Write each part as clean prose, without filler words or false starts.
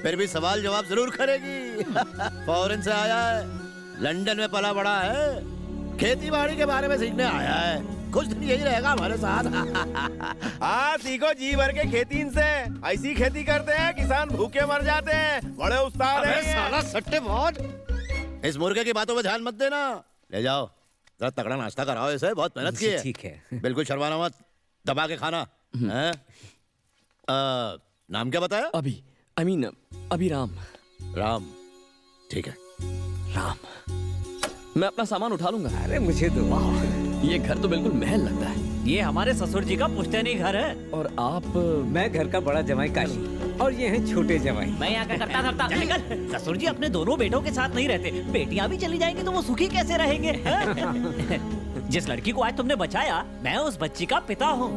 फिर भी सवाल जवाब जरूर करेगी। फॉरेन से आया है, लंदन में पला बड़ा है, खेती बाड़ी के बारे में सीखने आया है। कुछ दिन यही रहेगा हमारे साथ। हाँ सीखो जी भर के खेती इनसे। ऐसी खेती करते हैं किसान भूखे मर जाते हैं। बड़े उस्ताद हैं ये। साला सट्टेबाज, इस मुर्गे की बातों में ध्यान मत देना। ले जाओ, जरा तगड़ा नाश्ता कराओ इसे, बहुत मेहनत की है। ठीक है। बिल्कुल शर्माना मत, दबा के खाना है। नाम क्या बताया? अभिराम। राम, ठीक है। राम, मैं अपना सामान उठा लूंगा। अरे मुझे तो ये घर तो बिल्कुल महल लगता है। ये हमारे ससुर जी का पुश्तैनी घर है। और आप? मैं घर का बड़ा जमाई काशी और ये हैं छोटे जमाई। मैं यहाँ का करता धरता। निकल। ससुर जी अपने दोनों बेटों के साथ नहीं रहते, बेटियां भी चली जाएंगी तो वो सुखी कैसे रहेंगे? जिस लड़की को आज तुमने बचाया, मैं उस बच्ची का पिता हूँ।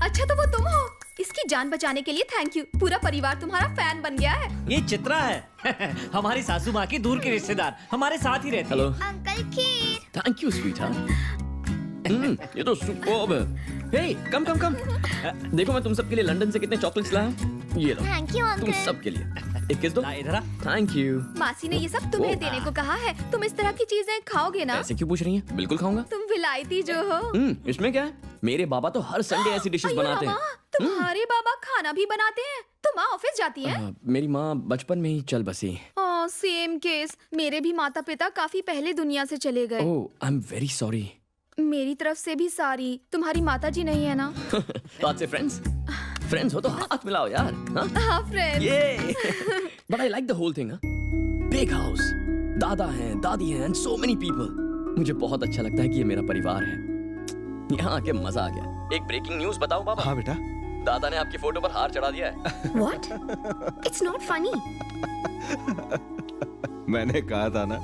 अच्छा तो वो तुम हो। इसकी जान बचाने के लिए थैंक यू। पूरा परिवार तुम्हारा फैन बन गया है। ये चित्रा है। हमारी सासू माँ की दूर की रिश्तेदार, हमारे साथ ही रहती है। Hello. Uncle kheer. Thank you sweetheart. ये तो सुपर्ब है। हे, कम। देखो मैं तुम सबके लिए लंदन से कितने चॉकलेट्स लाया हूँ। ये लो। थैंक यू तुम अंकल। सबके लिए। एक किस दो। इधर आ। Thank you. मासी ने ये सब तुम्हें देने को कहा है। तुम इस तरह की चीजें खाओगे ना? ऐसे क्यों पूछ रही हैं? बिल्कुल खाऊंगा। तुम विलायती जो हो। इसमें क्या है? मेरे बाबा तो हर संडे ऐसी डिशेस अयो बनाते हैं। रामा, तुम्हारे बाबा खाना भी बनाते हैं? तो माँ ऑफिस जाती है? मेरी माँ बचपन में ही चल बसी। Same case. मेरे भी माता पिता काफी पहले दुनिया से चले गए। ओह, आई एम वेरी सॉरी। मेरी तरफ से भी सारी। तुम्हारी माता जी नहीं है ना? तो आज से फ्रेंड्स हो तो हाथ मिलाओ यार। हाँ फ्रेंड। ये but I like the whole thing. Big house, दादा हैं, दादी हैं, एंड सो मेनी पीपल। मुझे बहुत अच्छा लगता है कि ये मेरा परिवार है। यहाँ आके मजा आ गया। एक ब्रेकिंग न्यूज बताओ पापा। हाँ बेटा। दादा ने आपकी फोटो पर हार चढ़ा दिया है। What? It's not funny. मैंने कहा था ना,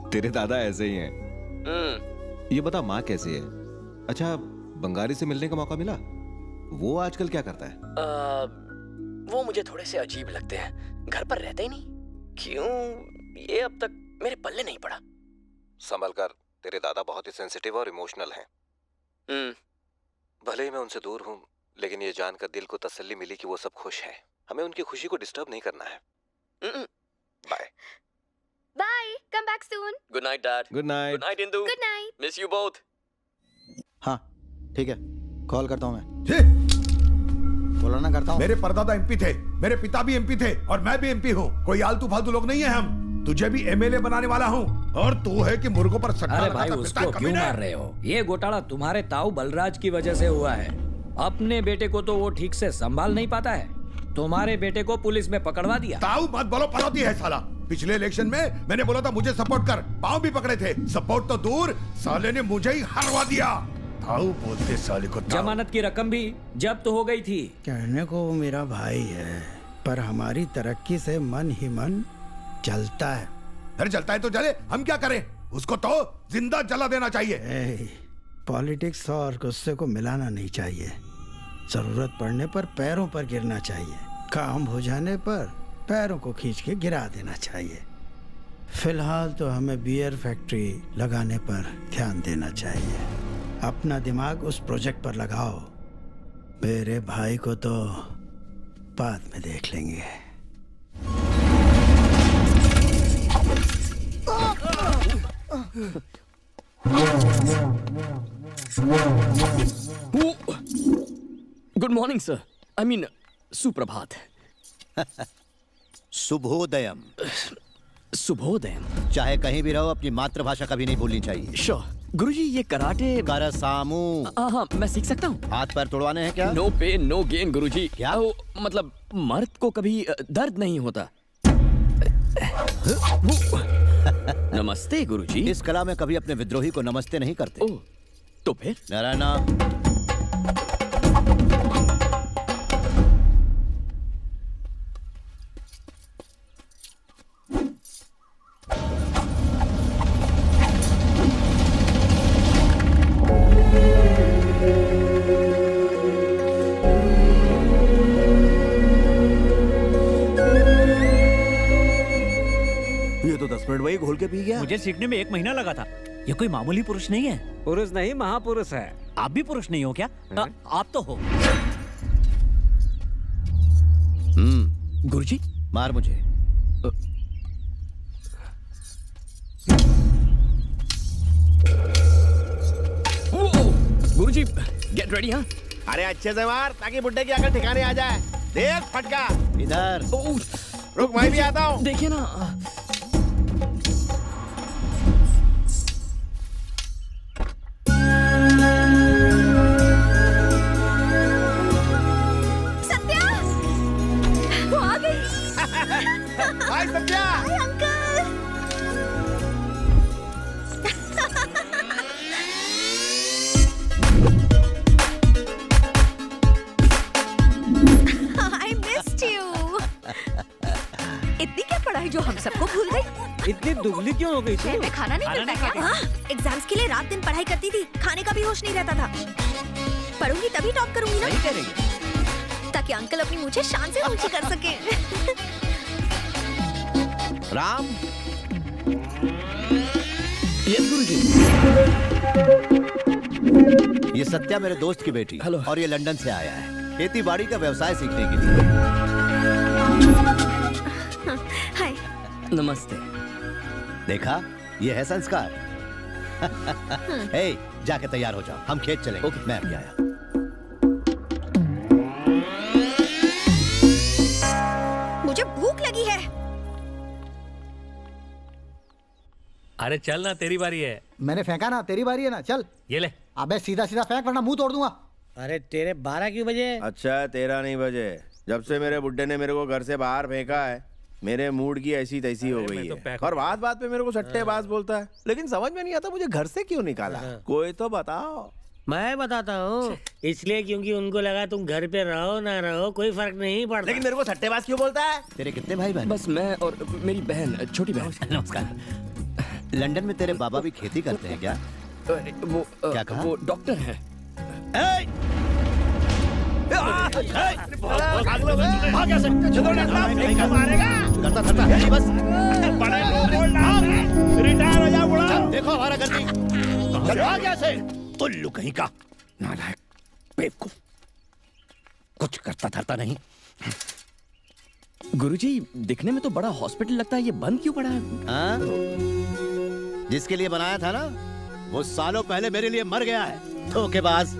तेरे दादा ऐसे ही हैं। ये बता माँ कैसी है? अच्छा, बंगाली से मिलने का मौका मिला? वो आजकल क्या करता है? वो मुझे थोड़े से अजीब लगते हैं। घर पर रहते ही नहीं। क्यों? ये अब तक मेरे पल्ले नहीं पड़ा। संभल कर, तेरे दादा बहुत ही सेंसिटिव और इमोशनल हैं। भले ही मैं उनसे दूर हूँ, लेकिन ये जानकर दिल को तसल्ली मिली कि वो सब खुश हैं। हमें उनकी खुशी को डिस्टर्ब नहीं करना है। Bye. Bye. Come back soon. Good night dad. Good night. Good night Indu. Good night. Miss you both. हाँ ठीक है, कॉल करता हूँ मैं। बोला ना करता हूँ। मेरे परदादा एमपी थे, मेरे पिता भी एमपी थे और मैं भी एमपी हूँ। कोई आलतू फालतू लोग नहीं है हम। तुझे भी एमएलए बनाने वाला हूँ और तू है कि मुर्गों पर सट्टा अरे लगाता भाई फिरता उसको है, क्यों कमीने। मार रहे हो? ये घोटाला तुम्हारे ताऊ बलराज की वजह से हुआ है। अपने बेटे को तो वो ठीक से संभाल नहीं पाता है, तुम्हारे बेटे को पुलिस में पकड़वा दिया। ताऊ मत बोलो, पनौती है साला। पिछले इलेक्शन में मैंने बोला था मुझे सपोर्ट कर, पाँव भी पकड़े थे। सपोर्ट तो दूर, साले ने मुझे ही हरवा दिया। ताऊ बोलते साले को। जमानत की रकम भी जब्त हो गई थी। कहने को वो मेरा भाई है, पर हमारी तरक्की से मन ही मन जलता है। अरे जलता है तो जले, हम क्या करें? उसको तो जिंदा जला देना चाहिए। पॉलिटिक्स और गुस्से को मिलाना नहीं चाहिए। जरूरत पड़ने पर पैरों पर गिरना चाहिए, काम हो जाने पर पैरों को खींच के गिरा देना चाहिए। फिलहाल तो हमें बियर फैक्ट्री लगाने पर ध्यान देना चाहिए। अपना दिमाग उस प्रोजेक्ट पर लगाओ। मेरे भाई को तो बाद में देख लेंगे। Good morning sir. I mean सुप्रभात। शुभोदयम। शुभोदयम। चाहे कहीं भी रहो, अपनी मातृभाषा कभी नहीं भूलनी चाहिए। श्योर गुरुजी, ये कराटे करसामू। हाँ, मैं सीख सकता हूँ। हाथ पैर तोड़वाने हैं क्या? नो पेन नो गेन गुरुजी। क्या? मतलब मर्द को कभी दर्द नहीं होता। नमस्ते गुरुजी। इस कला में कभी अपने विद्रोही को नमस्ते नहीं करते। ओह, तो फिर? नारायणा। ये तो 10 मिनट वही घोल के पी गया? मुझे सीखने में 1 महीना लगा था। ये कोई मामूली पुरुष नहीं है। पुरुष नहीं महापुरुष है। आप भी पुरुष नहीं हो क्या? आप तो हो। गुरुजी मार मुझे। गुरुजी गेट रेडी। हाँ अरे अच्छे से मार ताकि बुड्ढे की अकल ठिकाने आ जाए। देख फटका इधर। रुक मैं भी आता हूँ। देखिए ना। सत्या, वो आ गई। Hi Satya. Hi uncle. I missed you. इतनी क्या पढ़ाई जो हम सबको भूल गई? इतनी दुबली क्यों हो गई शहर में खाना नहीं मिलता क्या? हाँ, एग्जाम्स के लिए रात दिन पढ़ाई करती थी, खाने का भी होश नहीं रहता था। पढ़ूंगी तभी टॉप करूंगी ना, ताकि अंकल अपनी मुझे शान से ऊंची कर सके। राम। यस गुरुजी। ये सत्या मेरे दोस्त की बेटी हेलो। और ये लंदन से आया है खेती बाड़ी का व्यवसाय सीखने के लिए। हाय। नमस्ते। देखा ये है संस्कार। हे जाके तैयार हो जाओ, हम खेत चलेंगे। ओके। मैं अभी आया। मुझे भूख लगी है। अरे चल ना, तेरी बारी है। मैंने फेंका ना, तेरी बारी है ना, चल। ये ले। अबे सीधा सीधा फेंक वरना मुंह तोड़ दूंगा। अरे तेरे 12 क्यों बजे? अच्छा 13 नहीं बजे। जब से मेरे बुड्ढे ने मेरे को घर से बाहर फेंका है, मेरे मूड की ऐसी तैसी हो गई है। और बात बात पे मेरे को सट्टेबाज बोलता है, लेकिन समझ में नहीं आता मुझे घर से क्यों निकाला। कोई तो बताओ। मैं बताता हूँ, इसलिए क्योंकि उनको लगा तुम घर पे रहो ना रहो कोई फर्क नहीं पड़ता। लेकिन मेरे को सट्टेबाज क्यों बोलता है? तेरे कितने भाई बहन? बस मैं और मेरी बहन, छोटी बहन। नमस्कार। लंदन में तेरे बाबा भी खेती करते हैं क्या? अरे, वो क्या कहा? वो डॉक्टर हैं। करता थरता है नहीं बस। रिटायर हो जा बुढ़ा। देखो हमारा गर्दी। चल भाग यहाँ से। उल्लू कहीं का। नालायक बेवकूफ। कुछ करता थरता नहीं। गुरुजी दिखने में तो बड़ा हॉस्पिटल लगता है, ये बंद क्यों पड़ा है? हाँ? जिसके लिए बनाया था ना, वो सालों पहले मेरे लिए मर गया है। धोखेबाज।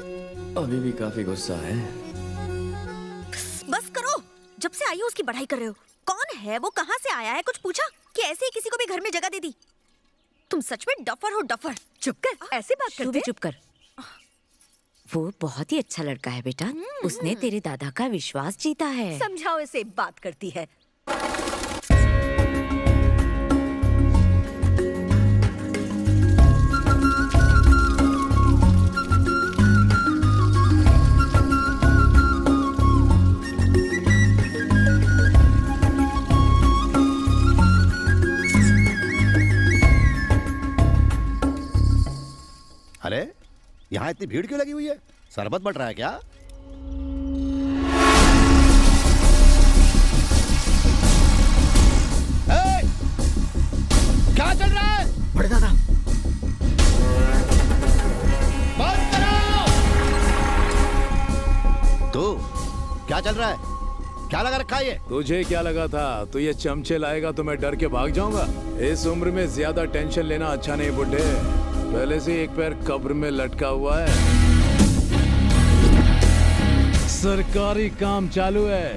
अभी भी काफी गुस्सा है। बस करो, जब से आई हो उसकी बढ़ाई कर रहे हो। कौन है वो, कहाँ से आया है, कुछ पूछा कि ऐसे ही किसी को भी घर में जगह दे दी? तुम सच में डफर हो, डफर। चुप कर, ऐसे बात तू भी चुप कर। वो बहुत ही अच्छा लड़का है बेटा, उसने तेरे दादा का विश्वास जीता है। समझाओ इसे, बात करती है। अरे यहाँ इतनी भीड़ क्यों लगी हुई है? शरबत बट रहा है क्या? क्या चल रहा है? बड़े दादा, बंद करो। तो क्या चल रहा है? क्या लगा रखा है ये? तुझे क्या लगा था तू ये चमचे लाएगा तो मैं डर के भाग जाऊंगा? इस उम्र में ज्यादा टेंशन लेना अच्छा नहीं बुड्ढे। पहले से एक पैर कब्र में लटका हुआ है। सरकारी काम चालू है,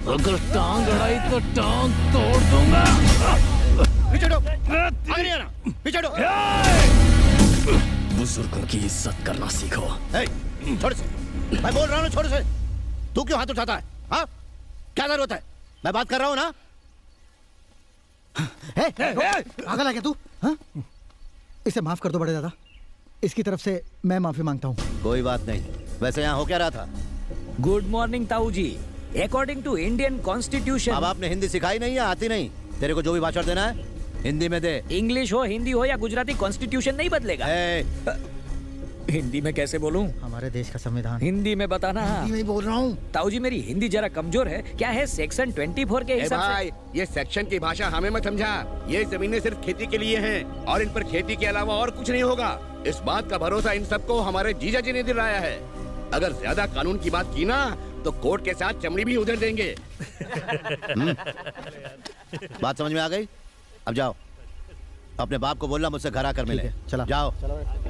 अगर टांग अड़ाई तो टांग तोड़ दूंगा। पीछे हटो, आगे नहीं आना, पीछे हटो। बुजुर्गों की इज्जत करना सीखो। छोड़ से, मैं बोल रहा हूँ छोड़ से। तू क्यों हाथ उठाता है? हाँ, क्या जरूरत है? मैं बात कर रहा हूँ ना। पागल है क्या तू? हाँ? इसे माफ कर दो बड़े दादा, इसकी तरफ से मैं माफी मांगता हूँ। कोई बात नहीं। वैसे यहाँ हो क्या रहा था? गुड मॉर्निंग ताऊ जी। According to Indian constitution. अब आपने हिंदी सिखाई नहीं या आती नहीं? तेरे को जो भी भाषण देना है हिंदी में दे। इंग्लिश हो, हिंदी हो या गुजराती, कॉन्स्टिट्यूशन नहीं बदलेगा। हिंदी में कैसे बोलूं? हमारे देश का संविधान। हिंदी में बताना। हिंदी में ही बोल रहा हूँ। ताऊ जी मेरी हिंदी जरा कमजोर है। क्या है सेक्शन 24 के हिसाब से? भाई ये सेक्शन की भाषा हमें मत समझा। ये जमीनें सिर्फ खेती के लिए हैं और इन पर खेती के अलावा और कुछ नहीं होगा। इस बात का भरोसा इन सबको हमारे जीजा जी ने दिलाया है। अगर ज्यादा कानून की बात की ना तो कोर्ट के साथ चमड़ी भी उधर देंगे। बात समझ में आ गई? अब जाओ, अपने बाप को बोलना मुझसे घर आकर मिले। चला जाओ।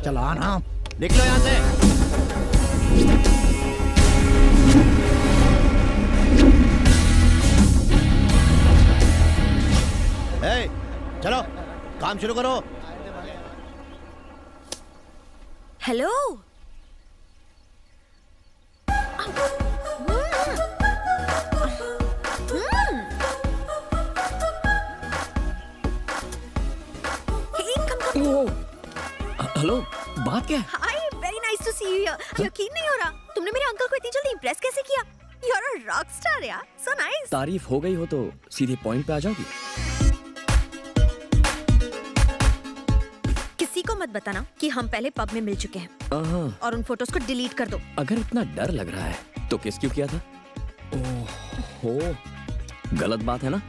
चलो आना। निकलो यहाँ से। ए, चलो काम शुरू करो। हेलो। हेलो, बात क्या है? Hi, very nice to see you here. यकीन नहीं हो रहा, तुमने मेरे अंकल को इतनी जल्दी इंप्रेस कैसे किया? You are a rock star यार, सो नाइस। तारीफ हो गई हो तो सीधे पॉइंट पे आ जाओगी। किसी को मत बताना कि हम पहले पब में मिल चुके हैं और उन फोटोज को डिलीट कर दो। अगर इतना डर लग रहा है तो किस क्यों किया था? ओहो, गलत बात है ना?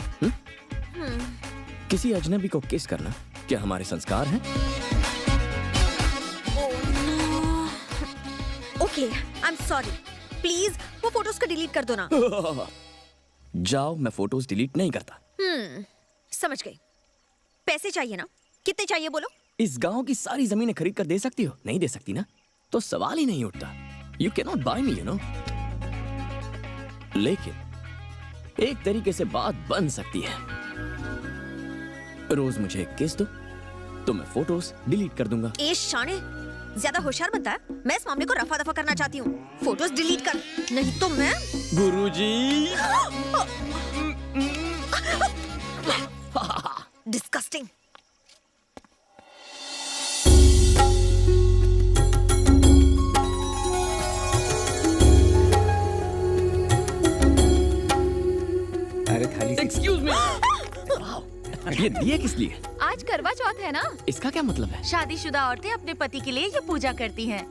किसी अजनबी को किस करना क्या हमारे संस्कार हैं? Okay, I am sorry. Please वो फोटोज को डिलीट कर दो ना। जाओ, मैं फोटोज डिलीट नहीं करता। समझ गई। पैसे चाहिए ना? कितने चाहिए बोलो? इस गांव की सारी जमीनें खरीद कर दे सकती हो? नहीं दे सकती ना? तो सवाल ही नहीं उठता। You can not buy me, you know. लेकिन एक तरीके से बात बन सकती है। रोज मुझे एक किस दो तो मैं फोटोज डिलीट कर दूंगा। ए शाने, ज्यादा होशियार बनता है। मैं इस मामले को रफा दफा करना चाहती हूँ। फोटोज डिलीट कर, नहीं तो मैं। गुरुजी। डिस्कस्टिंग। अरे थाली। Excuse me. ये दिए किस लिए? आज करवा चौथ है ना? इसका क्या मतलब है? शादीशुदा औरतें अपने पति के लिए ये पूजा करती हैं।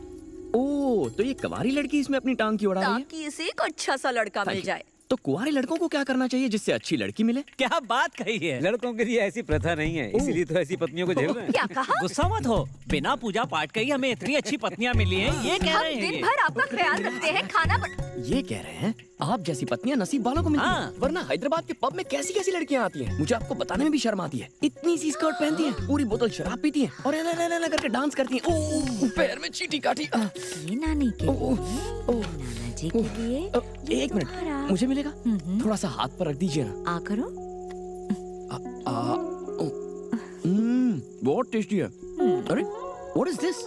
ओह, तो ये कुंवारी लड़की इसमें अपनी टांग की उड़ा रही है? ताकि इसे एक अच्छा सा लड़का मिल जाए। तो कुंवारे लड़कों को क्या करना चाहिए जिससे अच्छी लड़की मिले? क्या बात कही है। लड़कों के लिए ऐसी प्रथा नहीं है, इसीलिए तो ऐसी पत्नियों को झेल रहे हैं। क्या कहा? गुस्सा मत हो, बिना पूजा पाठ के ही हमें इतनी अच्छी पत्नियां मिली हैं, ये कह हम रहे हैं। दिन भर आपका ख्याल रखते हैं, खाना ये कह रहे हैं आप जैसी पत्नियां नसीब वालों को मिलती हैं। वरना हैदराबाद के पब में कैसी कैसी लड़कियां आती हैं, मुझे आपको बताने में भी शर्म आती है। इतनी सी स्कर्ट पहनती हैं, पूरी बोतल शराब पीती हैं और ऐसा करके डांस करती हैं। ओह, पैर में चींटी काटी। ये नानी के लिए, नाना जी के लिए। एक मिनट, मुझे मिलेगा? थोड़ा सा हाथ पर रख दीजिए ना। आ करो। बहुत टेस्टी है। अरे, what is this?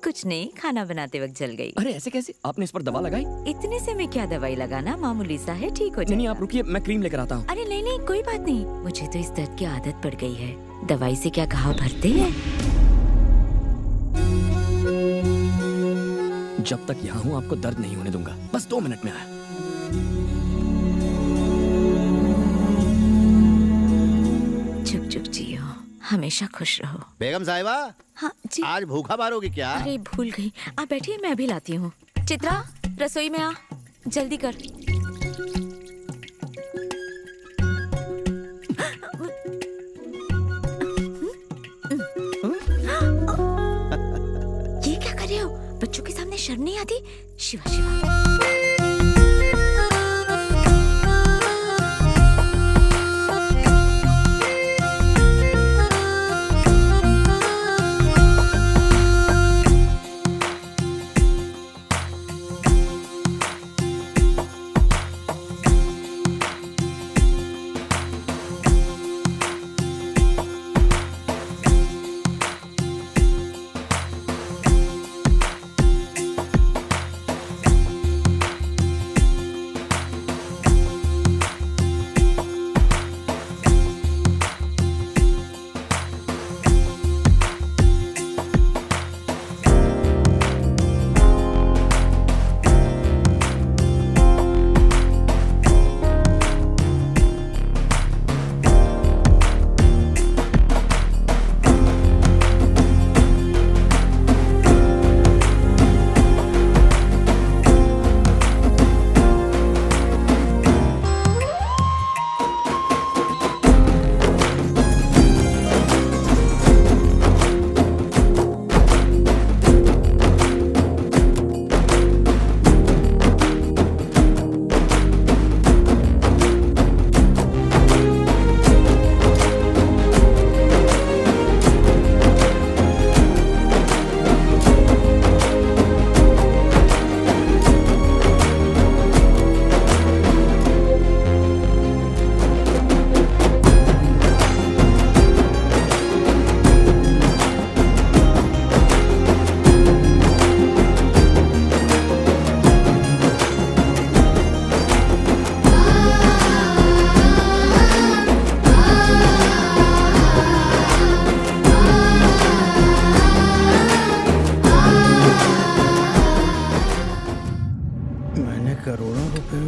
कुछ नहीं, खाना बनाते वक्त जल गई। अरे ऐसे कैसे? आपने इस पर दवा लगाई? इतने से मैं क्या दवाई लगाना, मामूली सा है, ठीक हो जाएगा। नहीं, आप रुकिए, मैं क्रीम लेकर आता हूँ। अरे नहीं, कोई बात नहीं। मुझे तो इस दर्द की आदत पड़ गई है। दवाई से क्या घाव भरते हैं? जब तक यहाँ हूँ आपको दर्द नहीं होने दूंगा। बस 2 मिनट में आया। चुप चुप जियो, हमेशा खुश रहो। बेगम साहिबा। हाँ जी। आज भूखा मारोगी क्या? अरे भूल गई, आप बैठिए, मैं भी लाती हूँ। चित्रा, रसोई में आ, जल्दी कर। ये क्या कर रहे हो? बच्चों के सामने शर्म नहीं आती? शिवा शिवा।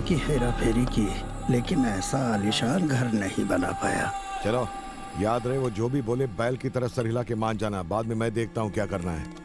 की हेरा फेरी की, लेकिन ऐसा आलीशान घर नहीं बना पाया। चलो याद रहे, वो जो भी बोले बैल की तरह सर हिला के मान जाना। बाद में मैं देखता हूँ क्या करना है।